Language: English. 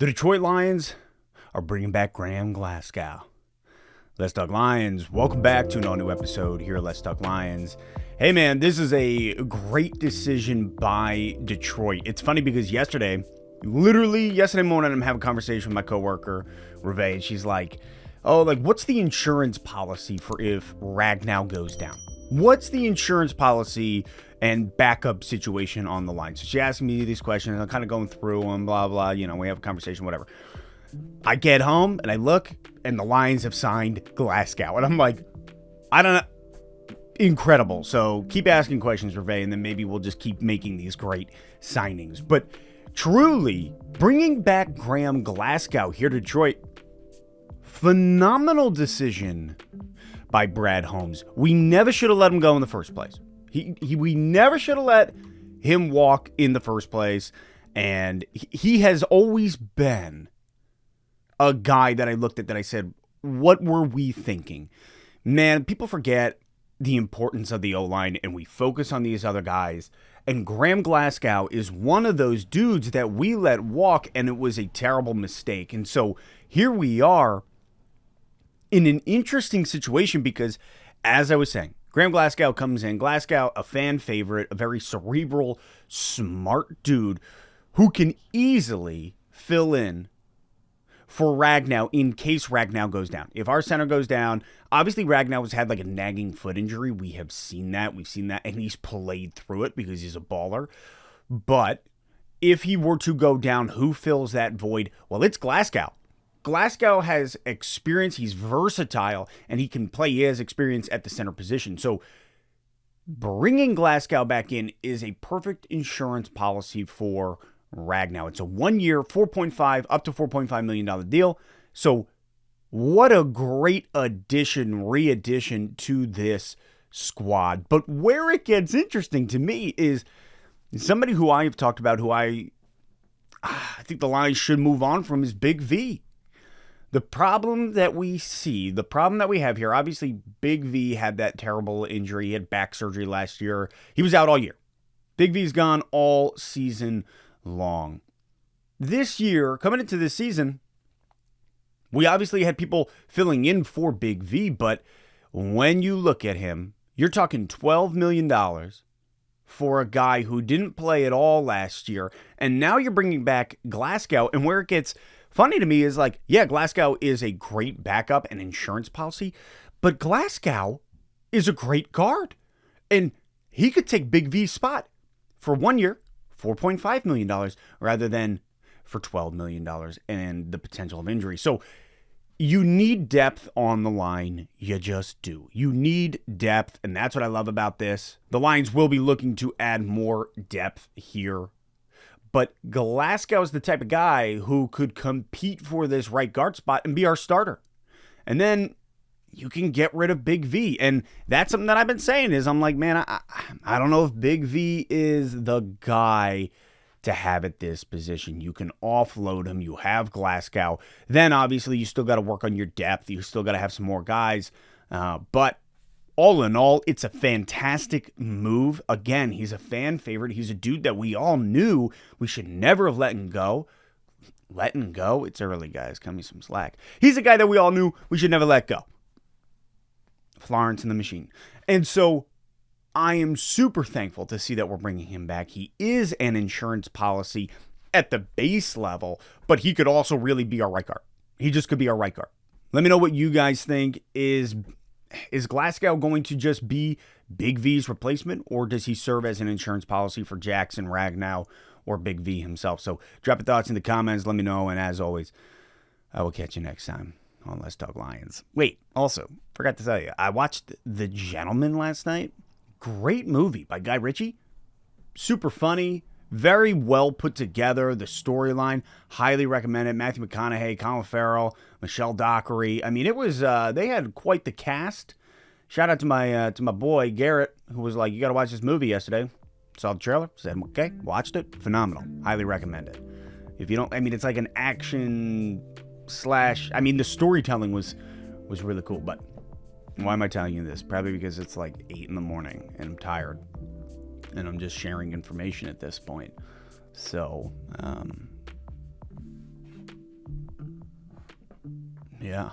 The Detroit Lions are bringing back Graham Glasgow. Let's Talk Lions. Welcome back to an all-new episode here at Let's Talk Lions. Hey man, this is a great decision by Detroit. It's funny because yesterday morning, I'm having a conversation with my coworker, Reve, and she's like, what's the insurance policy for if Ragnow goes down? What's the insurance policy and backup situation on the line? So she asked me these questions. I'm kind of going through them, blah, blah. We have a conversation, whatever. I get home and I look and the Lions have signed Glasgow. And I'm like, I don't know. Incredible. So keep asking questions, Reve, and then maybe we'll just keep making these great signings. But truly, bringing back Graham Glasgow here to Detroit, phenomenal decision by Brad Holmes. We never should have let him go in the first place. We never should have let him walk in the first place. And he has always been a guy that I looked at that I said, what were we thinking? Man, people forget the importance of the O-line and we focus on these other guys. And Graham Glasgow is one of those dudes that we let walk, and it was a terrible mistake. And so here we are in an interesting situation because, as I was saying, Graham Glasgow comes in. Glasgow, a fan favorite, a very cerebral, smart dude who can easily fill in for Ragnow in case Ragnow goes down. If our center goes down, obviously Ragnow has had like a nagging foot injury. We have seen that. We've seen that, and he's played through it because he's a baller. But if he were to go down, who fills that void? Well, it's Glasgow. Glasgow has experience. He's versatile, and he can play. He has experience at the center position. So bringing Glasgow back in is a perfect insurance policy for Ragnow. It's a 1 year, 4.5 up to $4.5 million deal. So what a great re-addition to this squad. But where it gets interesting to me is somebody who I have talked about, who I think the Lions should move on from, is Big V. The problem that we have here, obviously Big V had that terrible injury. He had back surgery last year. He was out all year. Big V's gone all season long. This year, coming into this season, we obviously had people filling in for Big V, but when you look at him, you're talking $12 million for a guy who didn't play at all last year, and now you're bringing back Glasgow, and where it gets funny to me is Glasgow is a great backup and insurance policy, but Glasgow is a great guard, and he could take Big V's spot for 1 year, $4.5 million, rather than for $12 million and the potential of injury. So you need depth on the line. You just do. You need depth, and that's what I love about this. The Lions will be looking to add more depth here. But Glasgow is the type of guy who could compete for this right guard spot and be our starter. And then you can get rid of Big V. And that's something that I've been saying is I'm like, man, I don't know if Big V is the guy to have at this position. You can offload him. You have Glasgow. Then obviously you still got to work on your depth. You still got to have some more guys. But all in all, it's a fantastic move. Again, he's a fan favorite. He's a dude that we all knew we should never have let him go. Letting go? It's early, guys. Cut me some slack. He's a guy that we all knew we should never let go. Florence and the Machine. And so I am super thankful to see that we're bringing him back. He is an insurance policy at the base level, but he could also really be our right guard. He just could be our right guard. Let me know what you guys think. Is Glasgow going to just be Big V's replacement, or does he serve as an insurance policy for Jackson, Ragnow, or Big V himself? So drop your thoughts in the comments. Let me know. And as always, I will catch you next time on Let's Talk Lions. Wait, also, forgot to tell you, I watched The Gentleman last night. Great movie by Guy Ritchie. Super funny. Very well put together. The storyline, highly recommend it. Matthew McConaughey, Colin Farrell, Michelle Dockery. I mean, it was, they had quite the cast. Shout out to my boy, Garrett, who was like, you got to watch this movie yesterday. Saw the trailer, said, okay, watched it. Phenomenal. Highly recommend it. If you don't, I mean, it's like an action slash, I mean, the storytelling was really cool, but why am I telling you this? Probably because it's like 8 in the morning and I'm tired and I'm just sharing information at this point. So, Yeah.